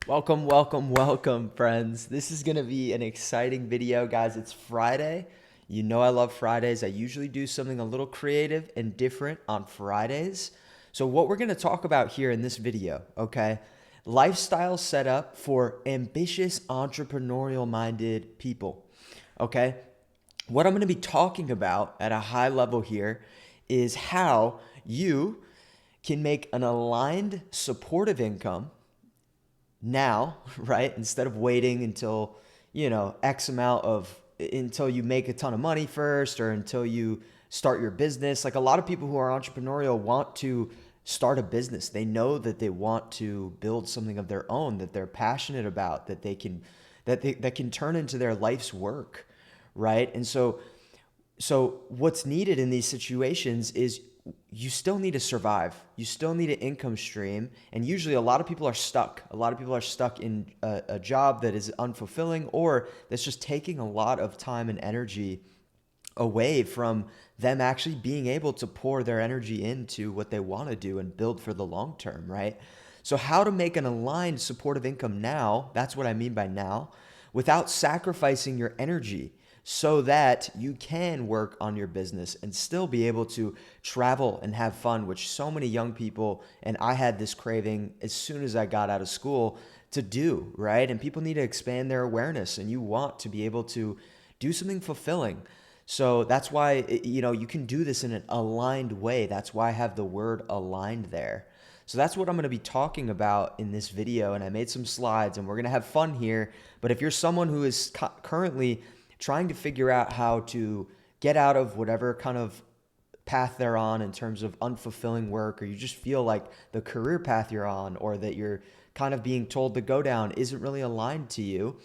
Welcome, friends. This is going to be an exciting video, guys. It's Friday. You know I love Fridays. I usually do something a little creative and different on Fridays. So, what we're going to talk about here in this video, okay? Lifestyle setup for ambitious, entrepreneurial minded people, okay? What I'm going to be talking about at a high level here is how you can make an aligned, supportive income now, right? Instead of waiting until, X amount of, until you make a ton of money first or until you start your business. Like a lot of people who are entrepreneurial want to start a business. They know that they want to build something of their own that they're passionate about, that can turn into their life's work, right? And so what's needed in these situations is you still need to survive. You still need an income stream. And usually a lot of people are stuck. A lot of people are stuck in a job that is unfulfilling or that's just taking a lot of time and energy away from them actually being able to pour their energy into what they want to do and build for the long term, right? So, how to make an aligned supportive income now, that's what I mean by now, without sacrificing your energy so that you can work on your business and still be able to travel and have fun, which so many young people, and I had this craving as soon as I got out of school to do, right? And people need to expand their awareness, and you want to be able to do something fulfilling. So that's why, you can do this in an aligned way. That's why I have the word aligned there. So that's what I'm going to be talking about in this video. And I made some slides and we're going to have fun here. But if you're someone who is currently trying to figure out how to get out of whatever kind of path they're on in terms of unfulfilling work, or you just feel like the career path you're on or that you're kind of being told to go down isn't really aligned to you,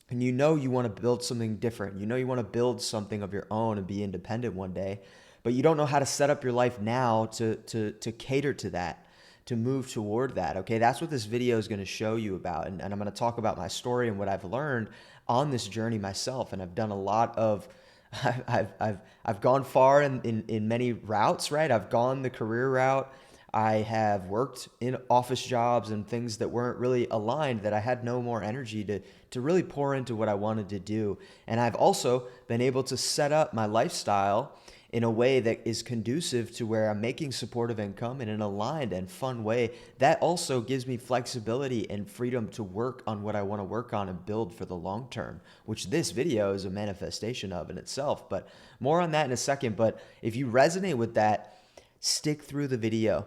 and you want to build something different, you want to build something of your own and be independent one day, but you don't know how to set up your life now to cater to that, to move toward that. Okay, that's what this video is going to show you about, and I'm going to talk about my story and what I've learned on this journey myself. And I've done a lot of I've gone far in many routes, right? I've gone the career route. I have worked in office jobs and things that weren't really aligned, that I had no more energy to really pour into what I wanted to do. And I've also been able to set up my lifestyle in a way that is conducive to where I'm making supportive income in an aligned and fun way that also gives me flexibility and freedom to work on what I want to work on and build for the long term, which this video is a manifestation of in itself. But more on that in a second. But if you resonate with that, stick through the video.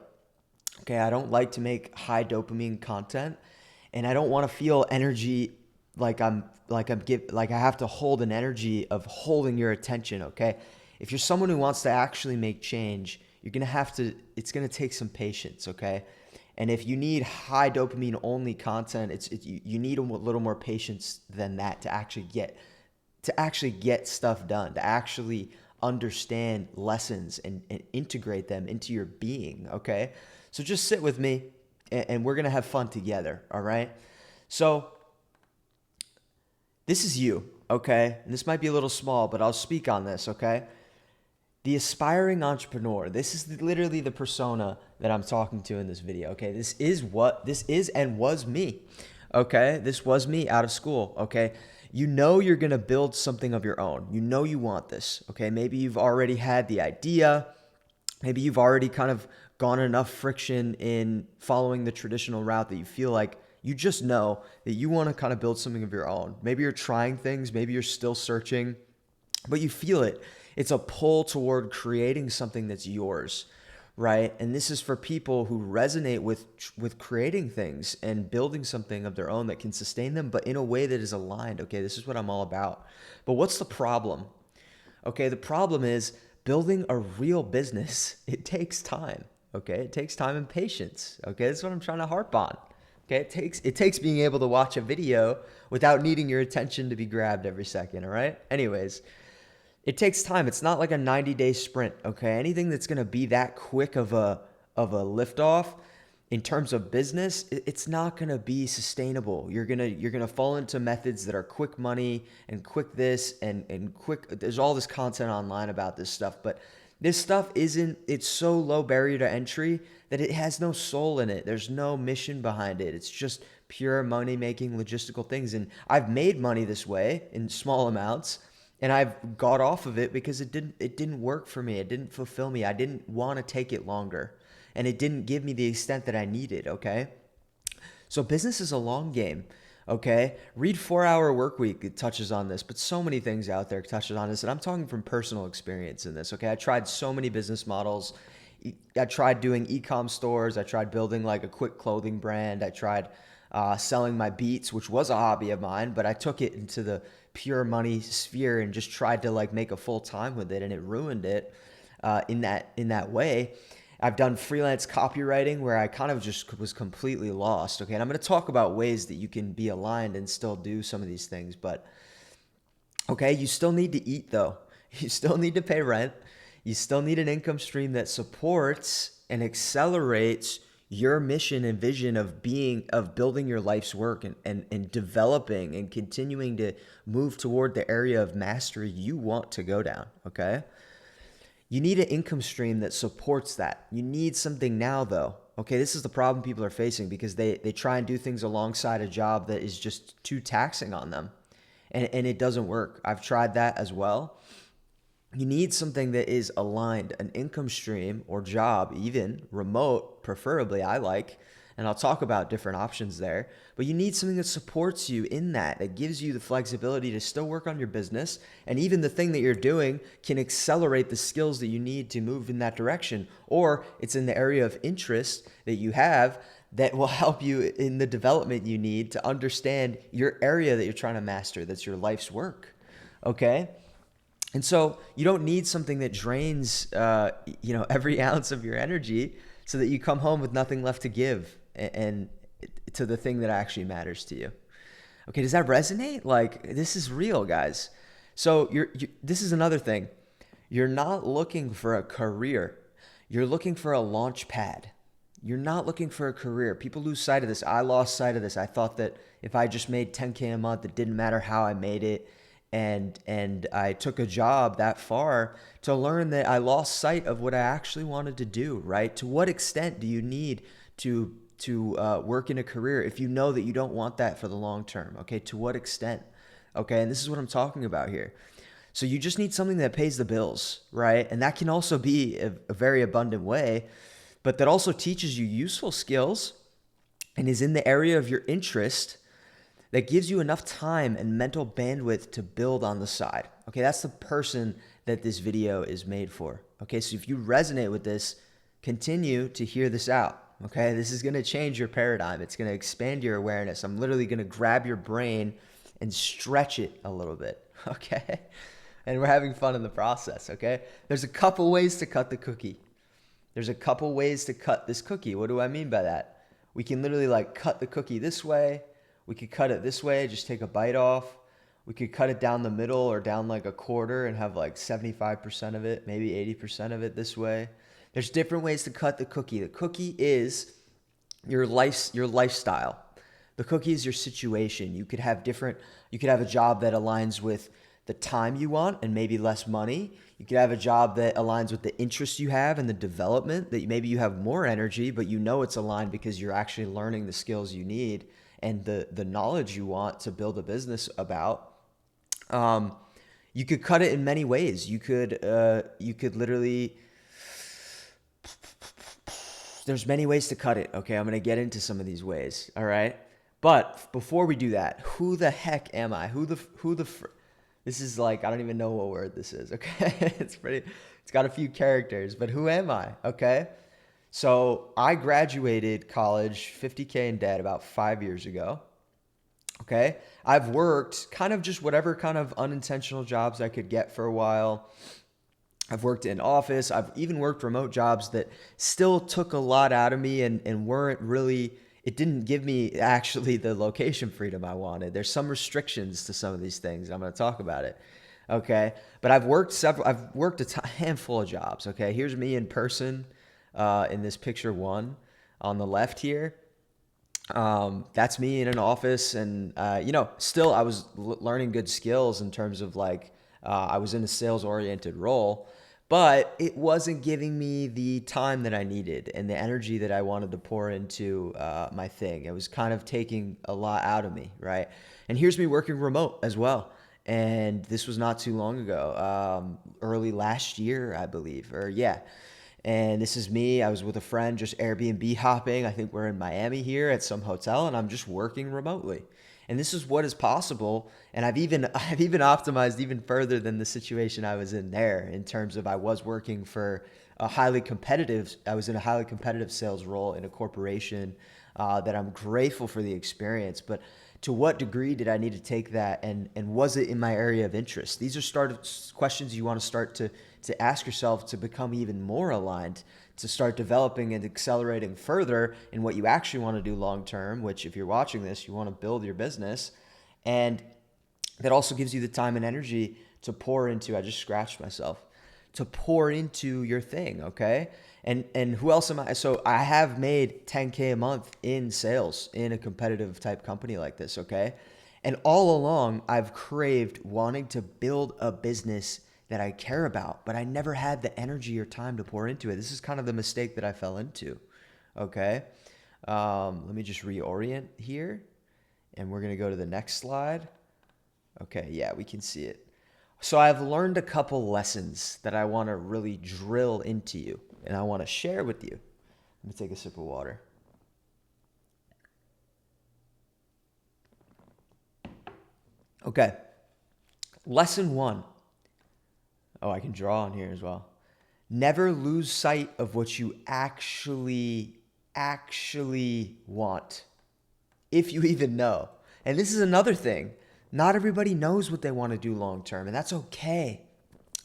Okay, I don't like to make high dopamine content, and I don't want to feel energy like I have to hold an energy of holding your attention, okay? If you're someone who wants to actually make change, it's going to take some patience, okay? And if you need high dopamine only content, you need a little more patience than that to actually get stuff done, to actually understand lessons and integrate them into your being, okay? So just sit with me and we're going to have fun together, all right? So this is you, okay? And this might be a little small, but I'll speak on this, okay? The aspiring entrepreneur. This is literally the persona that I'm talking to in this video, okay? This is and was me, okay? This was me out of school, okay? You're going to build something of your own. You want this, okay? Maybe you've already had the idea. Maybe you've already kind of gone enough friction in following the traditional route that you feel like you just know that you want to kind of build something of your own. Maybe you're trying things, maybe you're still searching, but you feel it. It's a pull toward creating something that's yours, right? And this is for people who resonate with creating things and building something of their own that can sustain them, but in a way that is aligned. Okay, this is what I'm all about. But what's the problem? Okay, the problem is building a real business. It takes time. Okay, it takes time and patience. Okay, that's what I'm trying to harp on. Okay, it takes being able to watch a video without needing your attention to be grabbed every second. All right. Anyways, it takes time. It's not like a 90-day sprint. Okay, anything that's gonna be that quick of a liftoff in terms of business, it's not gonna be sustainable. You're gonna fall into methods that are quick money and quick this and quick. There's all this content online about this stuff, but this stuff isn't. It's so low barrier to entry that it has no soul in it. There's no mission behind it. It's just pure money making logistical things. And I've made money this way in small amounts, and I've got off of it because it didn't work for me. It didn't fulfill me. I didn't want to take it longer, and it didn't give me the extent that I needed, okay? So business is a long game. Okay, read 4 Hour Work Week. It touches on this, but so many things out there touches on this, and I'm talking from personal experience in this. Okay, I tried so many business models. I tried doing e-com stores. I tried building like a quick clothing brand. I tried selling my beats, which was a hobby of mine, but I took it into the pure money sphere and just tried to like make a full time with it, and it ruined it in that way. I've done freelance copywriting where I kind of just was completely lost. Okay. And I'm going to talk about ways that you can be aligned and still do some of these things. But okay, you still need to eat though. You still need to pay rent. You still need an income stream that supports and accelerates your mission and vision of building your life's work and developing and continuing to move toward the area of mastery you want to go down. Okay. You need an income stream that supports that. You need something now, though. Okay, this is the problem people are facing because they try and do things alongside a job that is just too taxing on them. And it doesn't work. I've tried that as well. You need something that is aligned, an income stream or job, even remote, preferably, I like. And I'll talk about different options there. But you need something that supports you in that gives you the flexibility to still work on your business. And even the thing that you're doing can accelerate the skills that you need to move in that direction. Or it's in the area of interest that you have that will help you in the development you need to understand your area that you're trying to master. That's your life's work. Okay? And so you don't need something that drains, every ounce of your energy so that you come home with nothing left to give and to the thing that actually matters to you. Okay, does that resonate? Like, this is real, guys. So this is another thing. You're not looking for a career. You're looking for a launch pad. You're not looking for a career. People lose sight of this. I lost sight of this. I thought that if I just made 10K a month, it didn't matter how I made it. And I took a job that far to learn that I lost sight of what I actually wanted to do, right? To what extent do you need to work in a career if you know that you don't want that for the long term? Okay, to what extent? Okay, and this is what I'm talking about here. So you just need something that pays the bills, right? And that can also be a very abundant way, but that also teaches you useful skills and is in the area of your interest that gives you enough time and mental bandwidth to build on the side. Okay, that's the person that this video is made for. Okay, so if you resonate with this, continue to hear this out. Okay, this is gonna change your paradigm. It's gonna expand your awareness. I'm literally gonna grab your brain and stretch it a little bit. Okay, and we're having fun in the process. Okay, there's a couple ways to cut the cookie. There's a couple ways to cut this cookie. What do I mean by that? We can literally like cut the cookie this way. We could cut it this way, just take a bite off. We could cut it down the middle or down like a quarter and have like 75% of it, maybe 80% of it this way. There's different ways to cut the cookie. The cookie is your lifestyle. The cookie is your situation. You could have a job that aligns with the time you want and maybe less money. You could have a job that aligns with the interests you have and the development that maybe you have more energy, but you know it's aligned because you're actually learning the skills you need and the knowledge you want to build a business about. You could cut it in many ways. You could literally, there's many ways to cut it. Okay, I'm gonna get into some of these ways. All right, but before we do that, who the heck am I? This is like, I don't even know what word this is. Okay, it's got a few characters, but who am I? Okay. So I graduated college 50K in debt about 5 years ago. Okay. I've worked kind of just whatever kind of unintentional jobs I could get for a while. I've worked in office. I've even worked remote jobs that still took a lot out of me and weren't really, it didn't give me actually the location freedom I wanted. There's some restrictions to some of these things. I'm going to talk about it. Okay. But I've worked a handful of jobs. Okay. Here's me in person. In this picture one on the left here, that's me in an office, and still I was learning good skills in terms of like I was in a sales oriented role, but it wasn't giving me the time that I needed and the energy that I wanted to pour into my thing. It was kind of taking a lot out of me, right? And here's me working remote as well. And this was not too long ago, early last year, I believe, or yeah. And this is me. I was with a friend just Airbnb hopping. I think we're in Miami here at some hotel, and I'm just working remotely. And this is what is possible. And I've even optimized even further than the situation I was in there in terms of I was working for I was in a highly competitive sales role in a corporation that I'm grateful for the experience. But to what degree did I need to take that, and was it in my area of interest? These are questions you want to start to ask yourself to become even more aligned, to start developing and accelerating further in what you actually want to do long term, which if you're watching this, you want to build your business. And that also gives you the time and energy to pour into, I just scratched myself, to pour into your thing, okay? And who else am I? So I have made 10K a month in sales in a competitive type company like this, okay? And all along, I've craved wanting to build a business that I care about, but I never had the energy or time to pour into it. This is kind of the mistake that I fell into, okay? Let me just reorient here, and we're gonna go to the next slide. Okay, yeah, we can see it. So I've learned a couple lessons that I want to really drill into you and I want to share with you. Let me take a sip of water. Okay. Lesson 1. Oh, I can draw on here as well. Never lose sight of what you actually want, if you even know. And this is another thing. Not everybody knows what they want to do long term, and that's okay.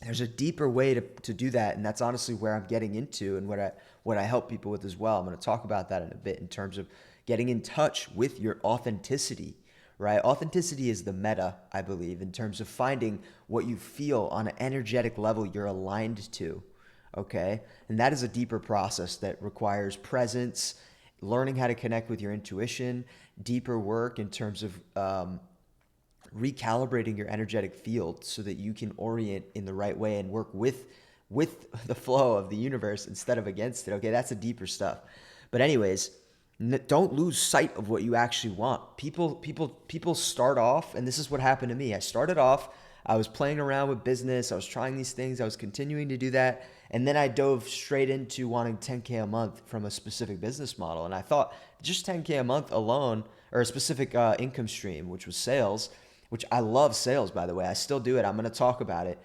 There's a deeper way to do that, and that's honestly where I'm getting into and what I help people with as well. I'm going to talk about that in a bit in terms of getting in touch with your authenticity, right? Authenticity is the meta, I believe, in terms of finding what you feel on an energetic level you're aligned to, okay? And that is a deeper process that requires presence, learning how to connect with your intuition, deeper work in terms of recalibrating your energetic field so that you can orient in the right way and work with the flow of the universe instead of against it. Okay, that's the deeper stuff. But anyways, don't lose sight of what you actually want. People start off, and this is what happened to me. I started off, I was playing around with business, I was trying these things, I was continuing to do that, and then I dove straight into wanting 10K a month from a specific business model. And I thought just 10K a month alone, or a specific income stream, which was sales, which I love sales, by the way. I still do it. I'm going to talk about it.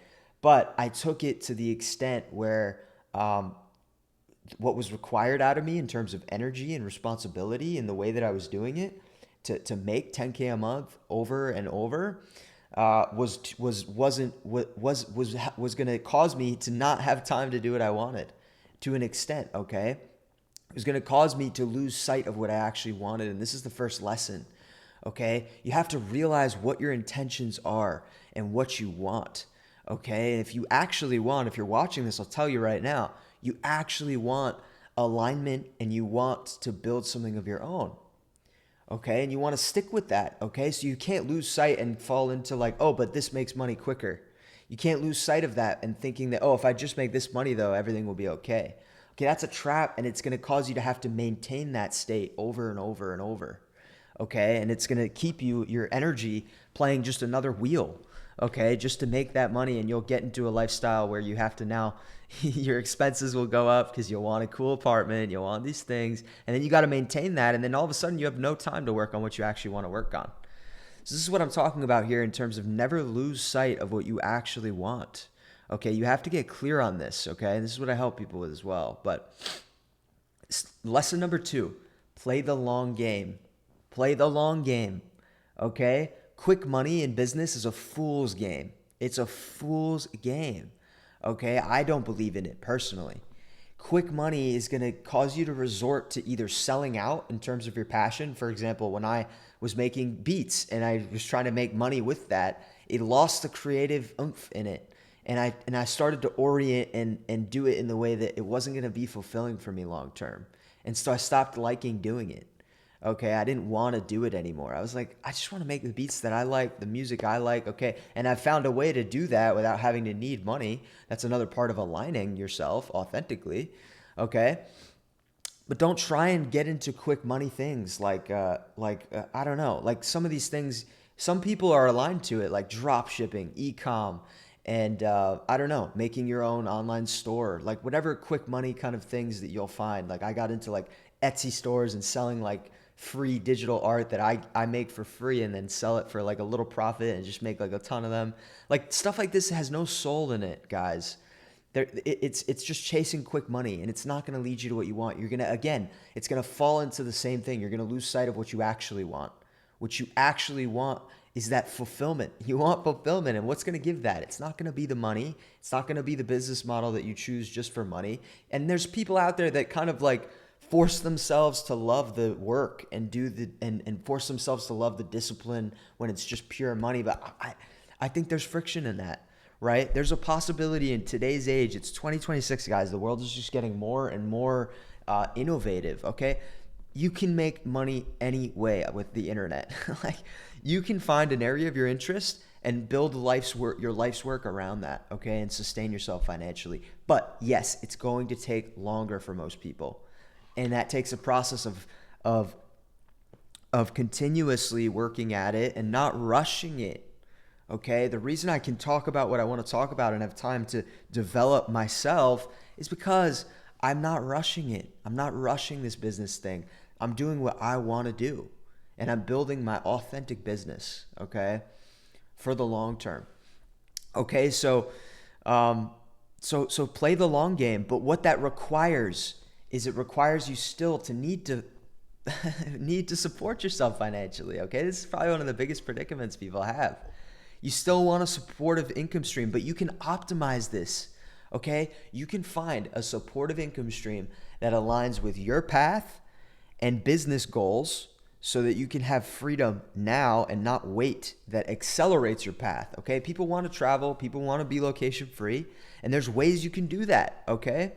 But I took it to the extent where what was required out of me in terms of energy and responsibility in the way that I was doing it to make 10K a month over and over was going to cause me to not have time to do what I wanted to an extent, okay? It was going to cause me to lose sight of what I actually wanted. And this is the first lesson. Okay, you have to realize what your intentions are and what you want. Okay, and if you're watching this, I'll tell you right now, you actually want alignment and you want to build something of your own. Okay, and you want to stick with that. Okay, so you can't lose sight and fall into like, oh, but this makes money quicker. You can't lose sight of that and thinking that, oh, if I just make this money though, everything will be okay. Okay, that's a trap, and it's going to cause you to have to maintain that state over and over and over. Okay, and it's going to keep your energy playing just another wheel, okay, just to make that money. And you'll get into a lifestyle where you have to now your expenses will go up because you'll want a cool apartment, you'll want these things, and then you got to maintain that, and then all of a sudden you have no time to work on what you actually want to work on. So this is what I'm talking about here in terms of never lose sight of what you actually want. Okay, you have to get clear on this, okay? And this is what I help people with as well. But lesson number 2, play the long game. Play the long game, okay? Quick money in business is a fool's game. It's a fool's game, okay? I don't believe in it personally. Quick money is going to cause you to resort to either selling out in terms of your passion. For example, when I was making beats and I was trying to make money with that, it lost the creative oomph in it. And I started to orient and do it in the way that it wasn't going to be fulfilling for me long term. And so I stopped liking doing it. Okay, I didn't want to do it anymore. I was like, I just want to make the beats that I like, the music I like. Okay, and I found a way to do that without having to need money. That's another part of aligning yourself authentically. Okay, but don't try and get into quick money things I don't know, like some of these things. Some people are aligned to it, like drop shipping, e-com, and I don't know, making your own online store, like whatever quick money kind of things that you'll find. Like I got into like Etsy stores and selling like free digital art that I make for free and then sell it for like a little profit and just make like a ton of them. Like stuff like this has no soul in it, guys. It's just chasing quick money, and it's not going to lead you to what you want. You're going to, again, it's going to fall into the same thing. You're going to lose sight of what you actually want. What you actually want is that fulfillment. You want fulfillment, and what's going to give that? It's not going to be the money. It's not going to be the business model that you choose just for money. And there's people out there that kind of like force themselves to love the work and and force themselves to love the discipline when it's just pure money. But I think there's friction in that, right? There's a possibility in today's age. It's 2026, guys. The world is just getting more and more innovative. Okay, you can make money any way with the internet. Like you can find an area of your interest and build your life's work around that. Okay, and sustain yourself financially. But yes, it's going to take longer for most people, and that takes a process of continuously working at it and not rushing it. Okay, the reason I can talk about what I want to talk about and have time to develop myself is because I'm not rushing it. I'm not rushing this business thing. I'm doing what I want to do, and I'm building my authentic business, okay, for the long term. Okay, so play the long game, but what that requires is it requires you still to need to need to support yourself financially, okay? This is probably one of the biggest predicaments people have. You still want a supportive income stream, but you can optimize this, okay? You can find a supportive income stream that aligns with your path and business goals so that you can have freedom now and not wait, that accelerates your path, okay? People want to travel, people want to be location free, and there's ways you can do that, okay?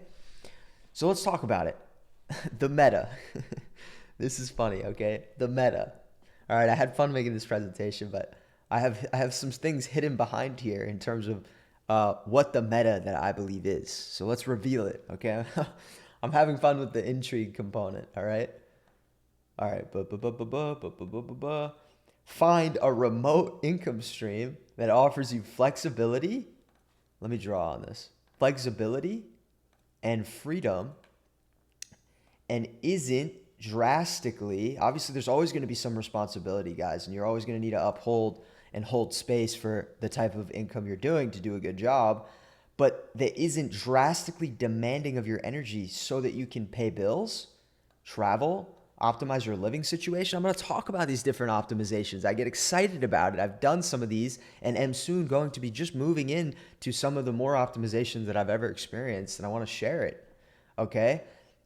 So let's talk about it. The meta. This is funny, okay? The meta. All right, I had fun making this presentation, but I have some things hidden behind here in terms of what the meta that I believe is. So let's reveal it, okay? I'm having fun with the intrigue component, all right? All right. Find a remote income stream that offers you flexibility. Let me draw on this. Flexibility and freedom, and isn't drastically, obviously there's always going to be some responsibility, guys, and you're always going to need to uphold and hold space for the type of income you're doing to do a good job, but that isn't drastically demanding of your energy so that you can pay bills, travel, optimize your living situation. I'm going to talk about these different optimizations. I get excited about it. I've done some of these and am soon going to be just moving in to some of the more optimizations that I've ever experienced, and I want to share it. Okay?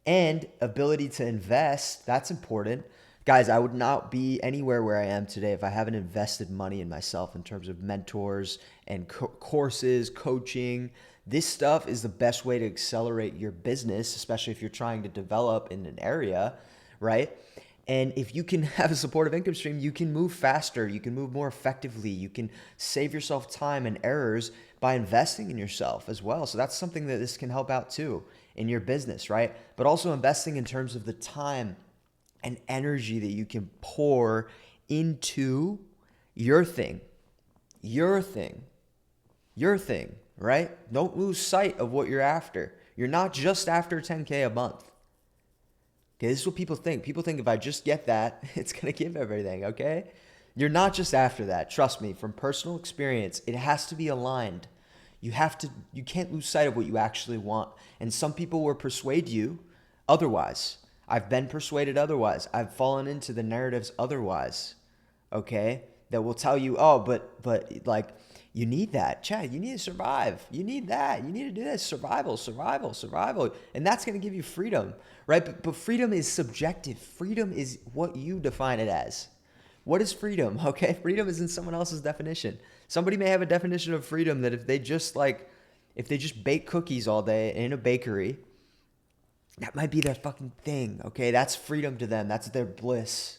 And ability to invest, that's important. Guys, I would not be anywhere where I am today if I haven't invested money in myself in terms of mentors and courses, coaching. This stuff is the best way to accelerate your business, especially if you're trying to develop in an area, right? And if you can have a supportive income stream, you can move faster, you can move more effectively, you can save yourself time and errors by investing in yourself as well. So that's something that this can help out too in your business, right? But also investing in terms of the time and energy that you can pour into your thing, right? Don't lose sight of what you're after. You're not just after 10K a month. Okay, this is what people think. People think if I just get that, it's going to give everything, okay? You're not just after that. Trust me, from personal experience, it has to be aligned. You can't lose sight of what you actually want. And some people will persuade you otherwise. I've been persuaded otherwise. I've fallen into the narratives otherwise, okay? That will tell you, oh, but like, you need that. Chad, you need to survive. You need that. You need to do this. Survival. And that's going to give you freedom, right? But freedom is subjective. Freedom is what you define it as. What is freedom? Okay, freedom is in someone else's definition. Somebody may have a definition of freedom that if they just bake cookies all day in a bakery That might be their fucking thing, okay? That's freedom to them. That's their bliss,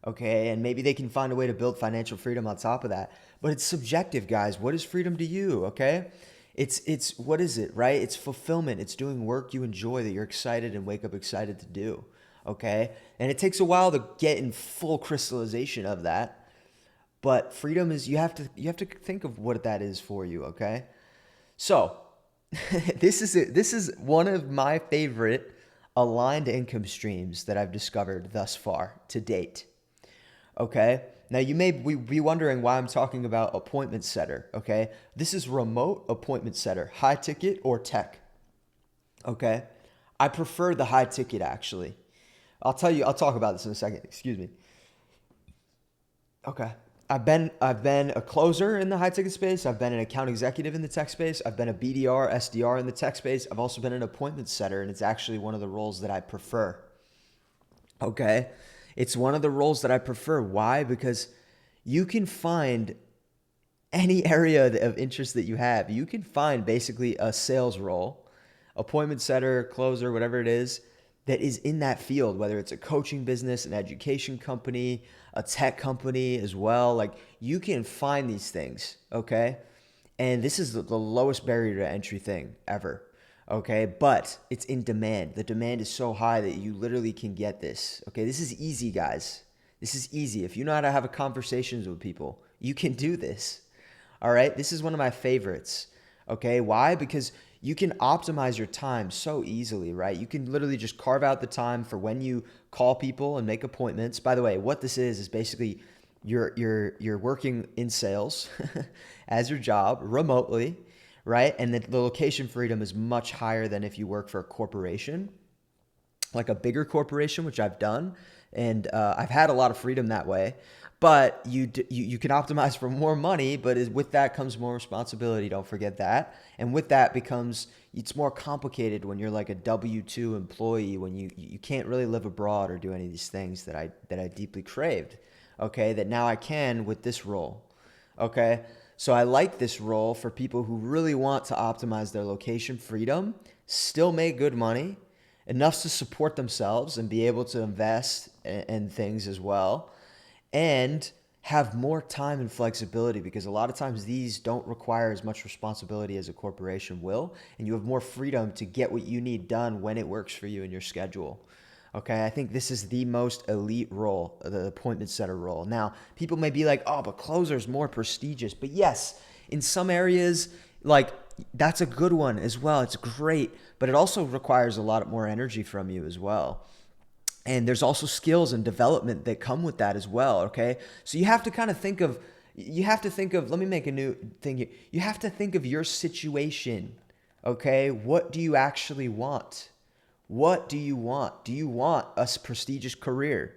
okay? And maybe they can find a way to build financial freedom on top of that. But it's subjective, guys. What is freedom to you, okay? It's what is it, right? It's fulfillment. It's doing work you enjoy that you're excited and wake up excited to do, okay? And it takes a while to get in full crystallization of that. But freedom is you have to think of what that is for you, okay? So, this is one of my favorite aligned income streams that I've discovered thus far to date. Okay. Now you may be wondering why I'm talking about appointment setter. Okay. This is remote appointment setter, high ticket or tech. Okay. I prefer the high ticket actually. I'll talk about this in a second. Excuse me. Okay. I've been a closer in the high ticket space. I've been an account executive in the tech space. I've been a BDR, SDR in the tech space. I've also been an appointment setter, and it's actually one of the roles that I prefer. Okay? It's one of the roles that I prefer. Why? Because you can find any area of interest that you have. You can find basically a sales role, appointment setter, closer, whatever it is, that is in that field, whether it's a coaching business, an education company, a tech company as well. Like you can find these things, okay? And this is the lowest barrier to entry thing ever, okay? But it's in demand. The demand is so high that you literally can get this, okay? This is easy, guys. This is easy. If you know how to have a conversations with people, you can do this, all right? This is one of my favorites, okay? Why? Because you can optimize your time so easily, right? You can literally just carve out the time for when you call people and make appointments. By the way, what this is basically you're working in sales as your job remotely, right? And the location freedom is much higher than if you work for a corporation, like a bigger corporation, which I've done, and I've had a lot of freedom that way. But you can optimize for more money, but with that comes more responsibility. Don't forget that. And with that it's more complicated when you're like a W-2 employee, when you can't really live abroad or do any of these things that I deeply craved. Okay, that now I can with this role. Okay, so I like this role for people who really want to optimize their location freedom, still make good money, enough to support themselves and be able to invest in things as well, and have more time and flexibility, because a lot of times these don't require as much responsibility as a corporation will, and you have more freedom to get what you need done when it works for you in your schedule. Okay, I think this is the most elite role, the appointment setter role. Now, people may be like, oh, but closer is more prestigious. But yes, in some areas, like that's a good one as well. It's great, but it also requires a lot more energy from you as well. And there's also skills and development that come with that as well, okay? So you have to kind of let me make a new thing here. You have to think of your situation, okay? What do you actually want? What do you want? Do you want a prestigious career?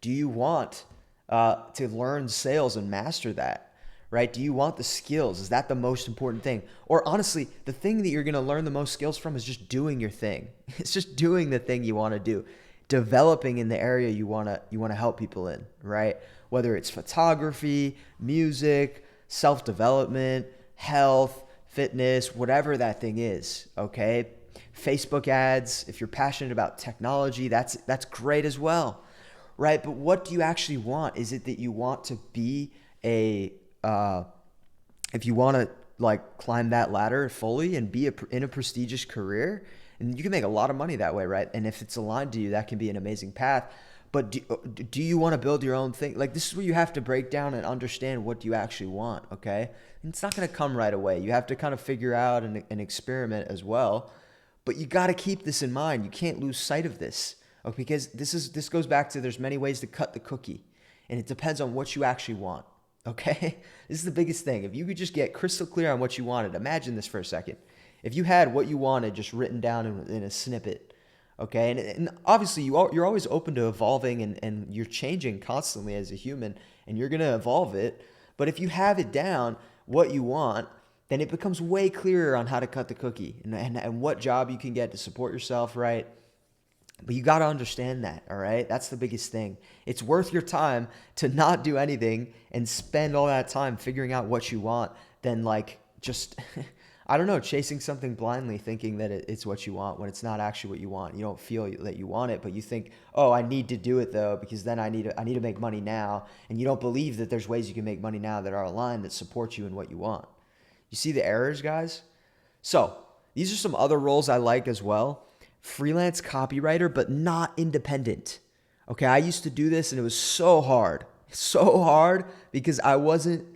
Do you want to learn sales and master that, right? Do you want the skills? Is that the most important thing? Or honestly, the thing that you're going to learn the most skills from is just doing your thing. It's just doing the thing you want to do. Developing in the area you want to help people in, right? Whether it's photography, music, self-development, health, fitness, whatever that thing is, okay? Facebook ads, if you're passionate about technology, that's great as well, right? But what do you actually want? Is it that you want to be if you want to like climb that ladder fully and be in a prestigious career? And you can make a lot of money that way, right? And if it's aligned to you, that can be an amazing path. But do you want to build your own thing? Like this is where you have to break down and understand what you actually want, okay? And it's not going to come right away. You have to kind of figure out and experiment as well. But you got to keep this in mind. You can't lose sight of this, okay? Because this goes back to there's many ways to cut the cookie, and it depends on what you actually want, okay? This is the biggest thing. If you could just get crystal clear on what you wanted, imagine this for a second. If you had what you wanted just written down in a snippet, okay? And obviously you're always open to evolving and you're changing constantly as a human, and you're going to evolve it. But if you have it down, what you want, then it becomes way clearer on how to cut the cookie and what job you can get to support yourself, right? But you got to understand that, all right? That's the biggest thing. It's worth your time to not do anything and spend all that time figuring out what you want than like just I don't know, chasing something blindly, thinking that it's what you want when it's not actually what you want. You don't feel that you want it, but you think, oh, I need to do it though because then I need to make money now, and you don't believe that there's ways you can make money now that are aligned that support you in what you want. You see the errors, guys? So these are some other roles I like as well. Freelance copywriter, but not independent. Okay, I used to do this and it was so hard because I wasn't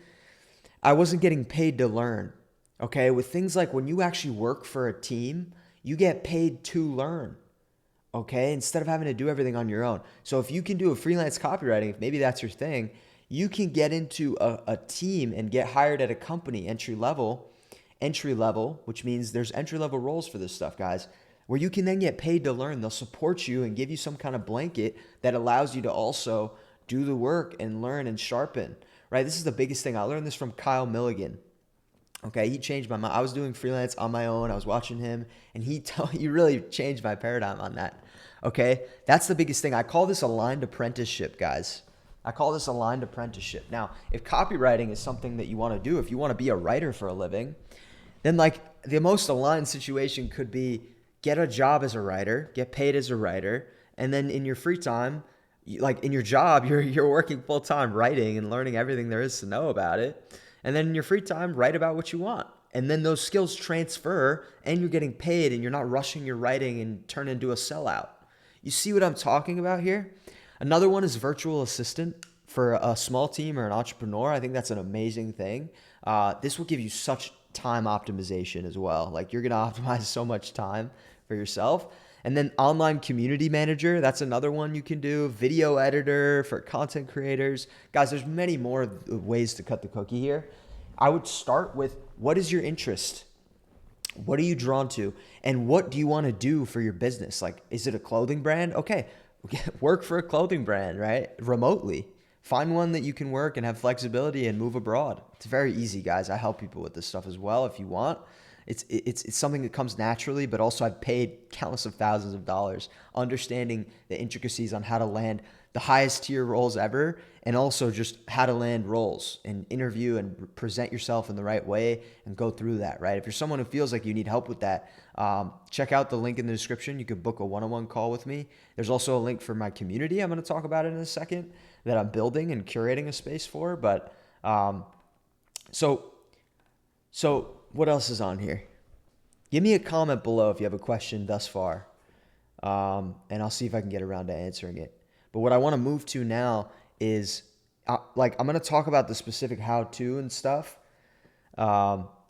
getting paid to learn. Okay, with things like when you actually work for a team, you get paid to learn. Okay, instead of having to do everything on your own. So if you can do a freelance copywriting, if maybe that's your thing, you can get into a team and get hired at a company entry level, which means there's entry level roles for this stuff, guys, where you can then get paid to learn. They'll support you and give you some kind of blanket that allows you to also do the work and learn and sharpen, right? This is the biggest thing. I learned this from Kyle Milligan. Okay, he changed my mind. I was doing freelance on my own. I was watching him, and he really changed my paradigm on that. Okay, that's the biggest thing. I call this aligned apprenticeship, guys. I call this aligned apprenticeship. Now, if copywriting is something that you want to do, if you want to be a writer for a living, then like the most aligned situation could be get a job as a writer, get paid as a writer, and then in your free time, like in your job, you're working full time writing and learning everything there is to know about it. And then in your free time, write about what you want. And then those skills transfer and you're getting paid and you're not rushing your writing and turn into a sellout. You see what I'm talking about here? Another one is virtual assistant for a small team or an entrepreneur. I think that's an amazing thing. This will give you such time optimization as well. Like you're going to optimize so much time for yourself. And then online community manager, that's another one you can do. Video editor for content creators. Guys, there's many more ways to cut the cookie here. I would start with what is your interest? What are you drawn to? And what do you want to do for your business? Like, is it a clothing brand? Okay, work for a clothing brand, right? Remotely. Find one that you can work and have flexibility and move abroad. It's very easy, guys. I help people with this stuff as well if you want. It's something that comes naturally, but also I've paid countless of thousands of dollars understanding the intricacies on how to land the highest tier roles ever, and also just how to land roles and interview and present yourself in the right way and go through that, right? If you're someone who feels like you need help with that, check out the link in the description. You could book a one-on-one call with me. There's also a link for my community. I'm going to talk about it in a second that I'm building and curating a space for. But so what else is on here? Give me a comment below if you have a question thus far, and I'll see if I can get around to answering it. But what I want to move to now is I'm going to talk about the specific how-to and stuff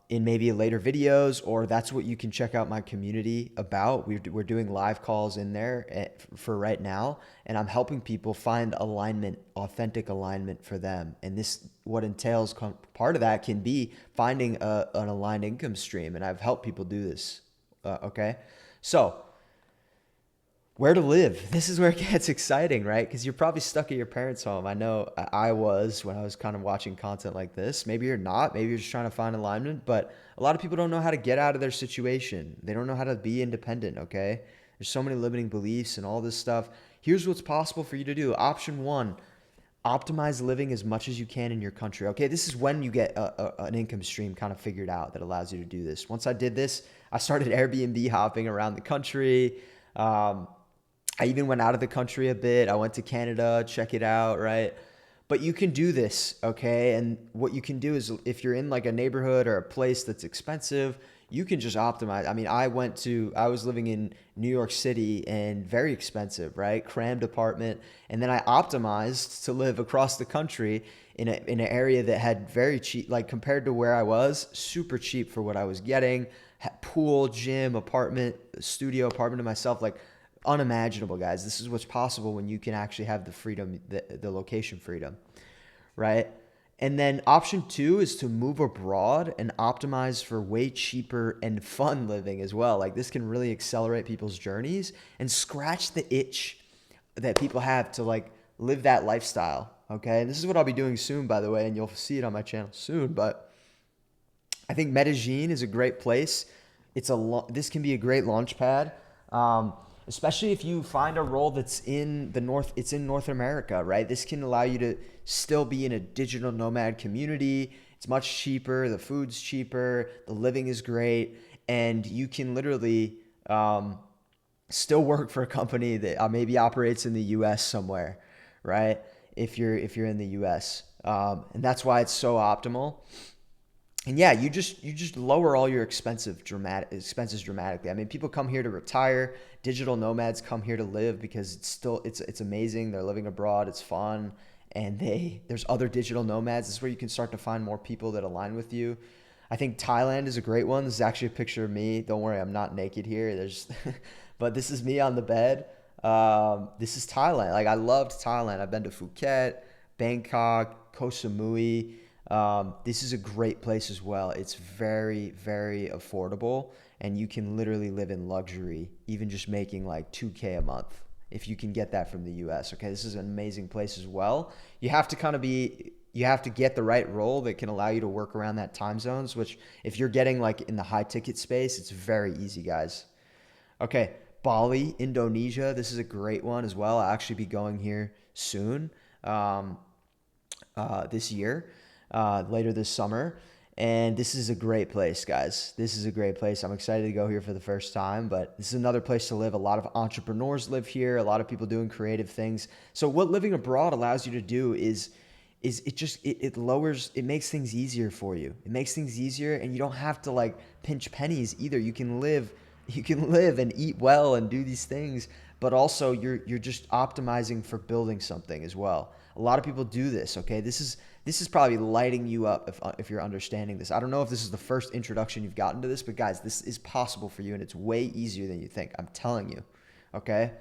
in maybe later videos, or that's what you can check out my community about. We're doing live calls in there for right now, and I'm helping people find alignment, authentic alignment for them. And this, what entails, part of that can be finding an aligned income stream, and I've helped people do this, okay? So, where to live. This is where it gets exciting, right? Because you're probably stuck at your parents' home. I know I was when I was kind of watching content like this. Maybe you're not. Maybe you're just trying to find alignment. But a lot of people don't know how to get out of their situation. They don't know how to be independent, okay? There's so many limiting beliefs and all this stuff. Here's what's possible for you to do. Option one, optimize living as much as you can in your country. Okay, this is when you get an income stream kind of figured out that allows you to do this. Once I did this, I started Airbnb hopping around the country. I even went out of the country a bit. I went to Canada, check it out, right? But you can do this, okay? And what you can do is if you're in like a neighborhood or a place that's expensive, you can just optimize. I mean, I was living in New York City and very expensive, right? Crammed apartment. And then I optimized to live across the country in an area that had very cheap, like compared to where I was, super cheap for what I was getting. Pool, gym, apartment, studio apartment to myself, like unimaginable, guys. This is what's possible when you can actually have the freedom, the location freedom, right? And then option two is to move abroad and optimize for way cheaper and fun living as well. Like this can really accelerate people's journeys and scratch the itch that people have to like live that lifestyle, okay? And this is what I'll be doing soon, by the way, and you'll see it on my channel soon. But I think Medellin is a great place. This can be a great launch pad. Especially if you find a role that's in North America, right? This can allow you to still be in a digital nomad community It's much cheaper. The food's cheaper. The living is great. And you can literally still work for a company that maybe operates in the US somewhere, right? If you're in the US. And that's why it's so optimal. And yeah, you just lower all your expenses dramatically. I mean, people come here to retire. Digital nomads come here to live because it's amazing. They're living abroad. It's fun, and there's other digital nomads. This is where you can start to find more people that align with you. I think Thailand is a great one. This is actually a picture of me. Don't worry, I'm not naked here. But this is me on the bed. This is Thailand. Like I loved Thailand. I've been to Phuket, Bangkok, Koh Samui. This is a great place as well. It's very, very affordable, and you can literally live in luxury, even just making like 2K a month if you can get that from the US. Okay, this is an amazing place as well. You have to you have to get the right role that can allow you to work around that time zones, which if you're getting like in the high ticket space, it's very easy, guys. Okay, Bali, Indonesia. This is a great one as well. I'll actually be going here soon, this year, later this summer. And this is a great place, guys. This is a great place. I'm excited to go here for the first time, but this is another place to live. A lot of entrepreneurs live here, a lot of people doing creative things. So what living abroad allows you to do is it makes things easier for you. It makes things easier, and you don't have to like pinch pennies either. You can live and eat well and do these things, but also you're just optimizing for building something as well. A lot of people do this, okay? This is probably lighting you up if you're understanding this. I don't know if this is the first introduction you've gotten to this, but guys, this is possible for you, and it's way easier than you think. I'm telling you, okay?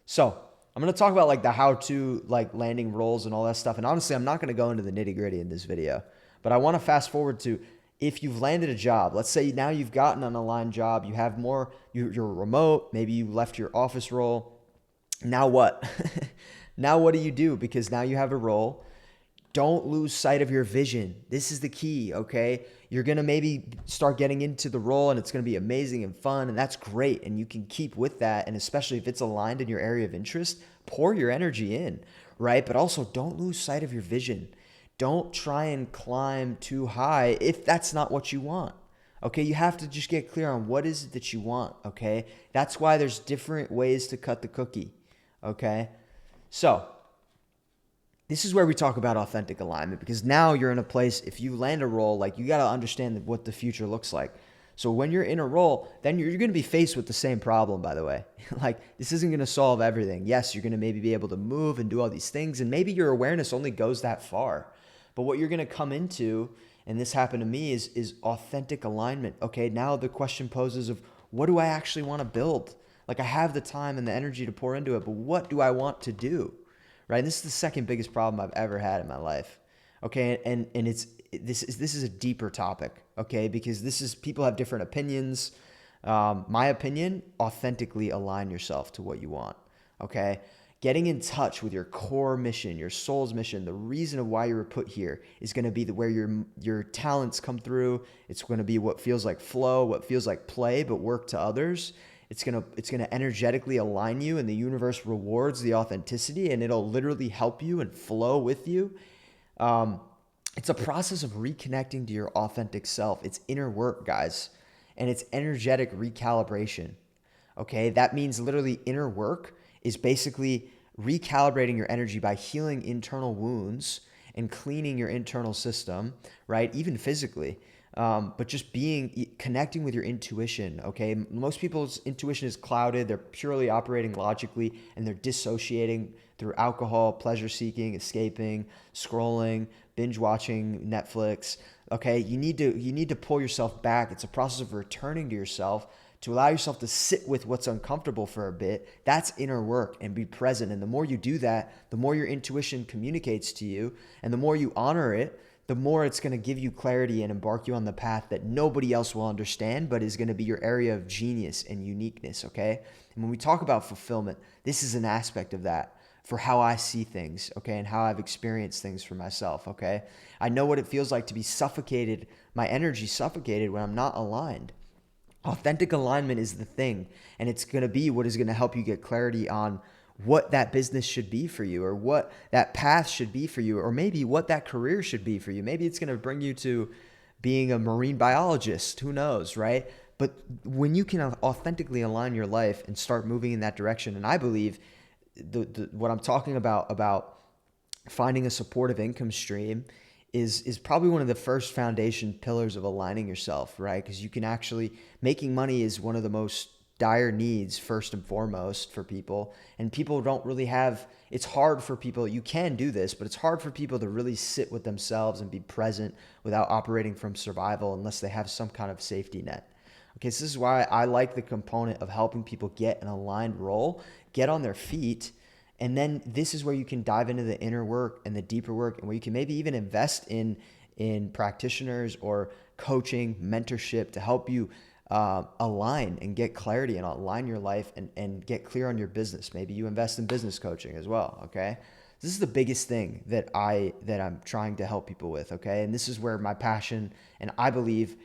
So I'm gonna talk about like the how-to, like landing roles and all that stuff. And honestly, I'm not gonna go into the nitty-gritty in this video, but I want to fast forward to if you've landed a job. Let's say now you've gotten an aligned job, you have more, you're remote, maybe you left your office role. Now what? Now what do you do? Because now you have a role. Don't lose sight of your vision. This is the key, okay? You're going to maybe start getting into the role, and it's going to be amazing and fun, and that's great, and you can keep with that, and especially if it's aligned in your area of interest, pour your energy in, right? But also don't lose sight of your vision. Don't try and climb too high if that's not what you want. Okay, you have to just get clear on what is it that you want, okay? That's why there's different ways to cut the cookie, okay? So, this is where we talk about authentic alignment, because now you're in a place, if you land a role, like you got to understand what the future looks like. So when you're in a role, then you're going to be faced with the same problem, by the way. Like this isn't going to solve everything. Yes, you're going to maybe be able to move and do all these things, and maybe your awareness only goes that far. But what you're going to come into, and this happened to me, is authentic alignment. Okay, now the question poses of what do I actually want to build? Like I have the time and the energy to pour into it, but what do I want to do? Right? And this is the second biggest problem I've ever had in my life. Okay, and this is a deeper topic. Okay, because people have different opinions. My opinion: authentically align yourself to what you want. Okay, getting in touch with your core mission, your soul's mission, the reason of why you were put here is going to be where your talents come through. It's going to be what feels like flow, what feels like play, but work to others. It's gonna energetically align you, and the universe rewards the authenticity, and it'll literally help you and flow with you. It's a process of reconnecting to your authentic self. It's inner work, guys, and it's energetic recalibration. Okay, that means literally inner work is basically recalibrating your energy by healing internal wounds and cleaning your internal system, right? Even physically. But just connecting with your intuition, okay? Most people's intuition is clouded. They're purely operating logically, and they're dissociating through alcohol, pleasure seeking, escaping, scrolling, binge watching Netflix. Okay, you need to pull yourself back. It's a process of returning to yourself to allow yourself to sit with what's uncomfortable for a bit. That's inner work, and be present. And the more you do that, the more your intuition communicates to you, and the more you honor it, the more it's going to give you clarity and embark you on the path that nobody else will understand, but is going to be your area of genius and uniqueness, okay? And when we talk about fulfillment, this is an aspect of that for how I see things, okay, and how I've experienced things for myself, okay? I know what it feels like to be suffocated, my energy suffocated when I'm not aligned. Authentic alignment is the thing, and it's going to be what is going to help you get clarity on what that business should be for you, or what that path should be for you, or maybe what that career should be for you. Maybe it's going to bring you to being a marine biologist, who knows, right? But when you can authentically align your life and start moving in that direction, and I believe what I'm talking about finding a supportive income stream is probably one of the first foundation pillars of aligning yourself, right? Because you can actually, making money is one of the most dire needs first and foremost for people, and people don't really have, it's hard for people, you can do this, but it's hard for people to really sit with themselves and be present without operating from survival unless they have some kind of safety net. Okay, so this is why I like the component of helping people get an aligned role, get on their feet, and then this is where you can dive into the inner work and the deeper work, and where you can maybe even invest in practitioners or coaching, mentorship to help you align and get clarity and align your life and get clear on your business. Maybe you invest in business coaching as well. Okay. This is the biggest thing that I'm trying to help people with. Okay. And this is where my passion, and I believe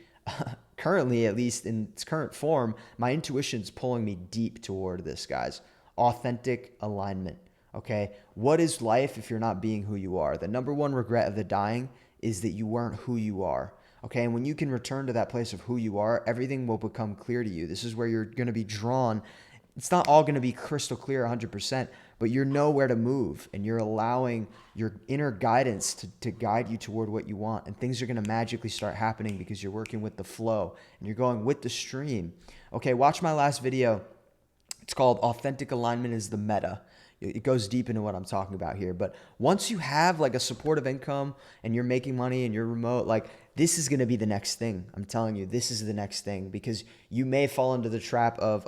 currently, at least in its current form, my intuition is pulling me deep toward this, guys. Authentic alignment. Okay. What is life if you're not being who you are? The number one regret of the dying is that you weren't who you are. Okay, and when you can return to that place of who you are, everything will become clear to you. This is where you're going to be drawn. It's not all going to be crystal clear 100%, but you know where to move, and you're allowing your inner guidance to guide you toward what you want, and things are going to magically start happening because you're working with the flow, and you're going with the stream. Okay, watch my last video. It's called Authentic Alignment is the Meta. It goes deep into what I'm talking about here. But once you have like a supportive income and you're making money and you're remote, like this is going to be the next thing. I'm telling you, this is the next thing, because you may fall into the trap of,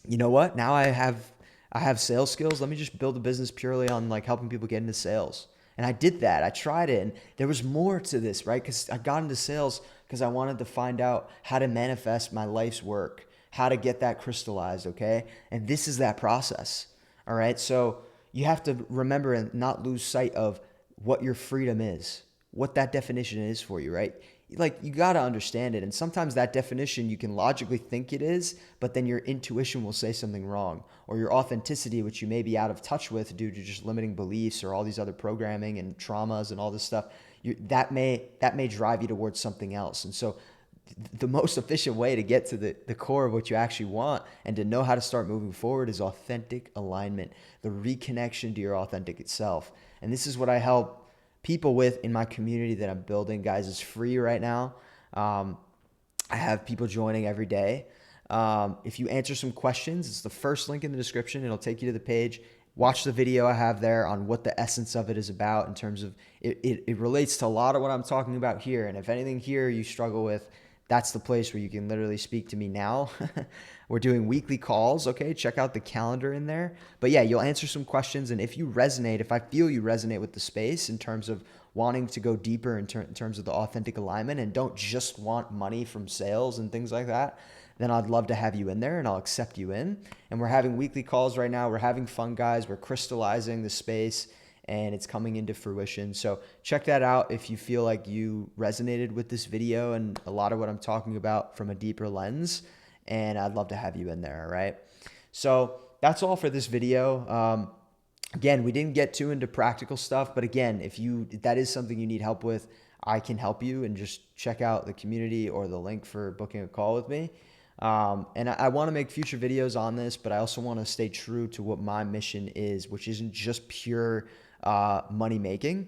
you know what? Now I have sales skills. Let me just build a business purely on like helping people get into sales. And I did that. I tried it. And there was more to this, right? Because I got into sales because I wanted to find out how to manifest my life's work, how to get that crystallized, okay? And this is that process, all right? So you have to remember and not lose sight of what your freedom is, what that definition is for you, right? Like you got to understand it. And sometimes that definition you can logically think it is, but then your intuition will say something wrong, or your authenticity, which you may be out of touch with due to just limiting beliefs or all these other programming and traumas and all this stuff. That may drive you towards something else. And so the most efficient way to get to the core of what you actually want and to know how to start moving forward is authentic alignment, the reconnection to your authentic self. And this is what I help people with in my community that I'm building, guys. It's free right now. I have people joining every day. If you answer some questions, it's the first link in the description. It'll take you to the page. Watch the video I have there on what the essence of it is about in terms of it relates to a lot of what I'm talking about here. And if anything here you struggle with, that's the place where you can literally speak to me now. We're doing weekly calls, okay? Check out the calendar in there. But yeah, you'll answer some questions. And if you resonate, if I feel you resonate with the space in terms of wanting to go deeper in terms of the authentic alignment and don't just want money from sales and things like that, then I'd love to have you in there and I'll accept you in. And we're having weekly calls right now. We're having fun, guys. We're crystallizing the space, and it's coming into fruition. So check that out if you feel like you resonated with this video and a lot of what I'm talking about from a deeper lens, and I'd love to have you in there, all right? So that's all for this video. Again, we didn't get too into practical stuff, but again, if that is something you need help with, I can help you, and just check out the community or the link for booking a call with me. And I want to make future videos on this, but I also want to stay true to what my mission is, which isn't just pure money making.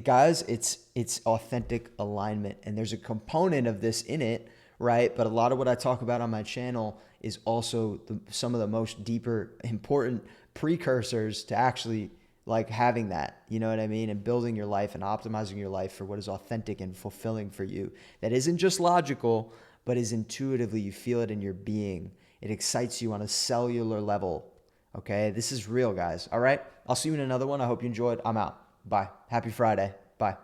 Guys, it's authentic alignment, and there's a component of this in it, right? But a lot of what I talk about on my channel is also some of the most deeper, important precursors to actually like having that, you know what I mean? And building your life and optimizing your life for what is authentic and fulfilling for you. That isn't just logical, but is intuitively, you feel it in your being. It excites you on a cellular level. Okay, this is real, guys. All right, I'll see you in another one. I hope you enjoyed. I'm out. Bye. Happy Friday. Bye.